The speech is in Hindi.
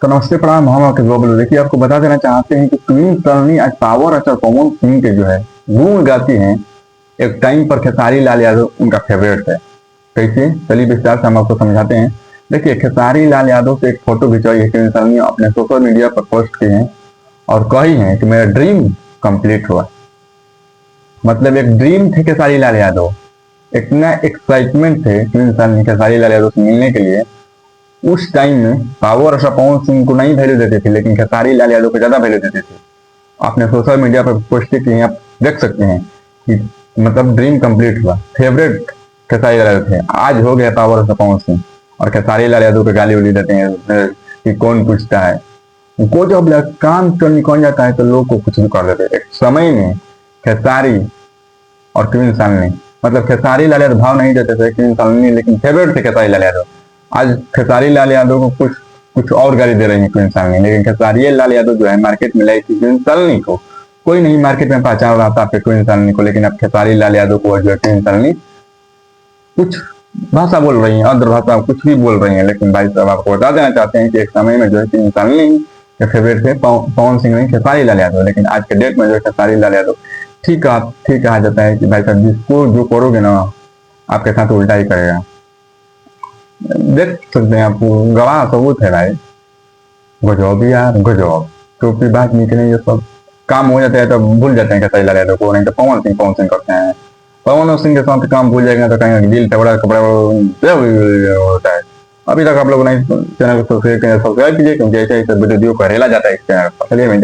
तो नमस्ते प्रणाम, हम आपके ग्लोबल। देखिए, आपको बता देना चाहते हैं कि क्वीन सलोनी आज पावर अच्छा पवन सिंह के जो है गुण गाती हैं। एक टाइम पर खेसारी लाल यादव उनका फेवरेट है। कैसे, चलिए विस्तार से हम आपको समझाते हैं। देखिए, खेसारी लाल यादव से एक फोटो खिंचवाई है क्वीन सलोनी, अपने सोशल मीडिया पर पोस्ट की है और कही है कि मेरा ड्रीम कंप्लीट हुआ। मतलब एक ड्रीम थे खेसारी लाल यादव, इतना एक्साइटमेंट थे क्वीन सलोनी खेसारी लाल यादव से मिलने के लिए। उस टाइम में पावर और पवन सिंह को नहीं वैल्यू देते थे, लेकिन खेसारी लाल यादव को ज्यादा वैल्यू देते थे। आपने सोशल मीडिया पर पोस्ट की, आप देख सकते हैं कि मतलब ड्रीम कंप्लीट हुआ। फेवरेट खेसारी लाल यादव थे, आज हो गया पावर और पवन सिंह। और खेसारी लाल यादव को गाली उली देते हैं कि कौन पूछता है। उनको जब काम तो निकल जाता है तो लोग को कुछ भी कर देते हैं। एक समय में खेसारी और क्वीन सलोनी, मतलब खेसारी लाल यादव भाव नहीं देते थे क्वीन सलोनी, लेकिन फेवरेट थे खेसारी लाल यादव। आज खेसारी लाल यादव को कुछ कुछ और गाली दे रही है क्वीन सलोनी, लेकिन खेसारी लाल यादव जो है मार्केट में लाई थी क्वीन सलोनी को। कोई नहीं मार्केट में पहचान रहा था आपके क्वीन सलोनी को, लेकिन अब खेसारी लाल यादव को जो है क्वीन सलोनी कुछ भाषा बोल रही है, अदर भाषा कुछ भी बोल रही है। लेकिन भाई साहब, आपको बता देना चाहते हैं कि एक समय में जो है क्वीन सलोनी के फेवरेट थे पवन सिंह नहीं खेसारी लाल यादव, लेकिन आज के डेट में जो है खेसारी लाल यादव ठीक कहा जाता है कि भाई साहब जिसको जो करोगे ना आपके साथ उल्टा ही करेगा। देख सकते हैं, आपको गवाह सबूत है भाई। गजब यार गजब, टोपी बात निकले ये सब काम हो जाता है तो भूल जाते हैं खेसारी लाल यादव को, नहीं तो पवन सिंह करते हैं। पवन सिंह के साथ काम भूल जाएगा तो कहीं दिल टबड़ा कपड़ा होता है। अभी तक आप लोग नहीं चैनल को सब्सक्राइब कीजिए, क्योंकि ऐसे ऐसे वीडियो करेला जाता है इस चैनल पर। चलिए मैं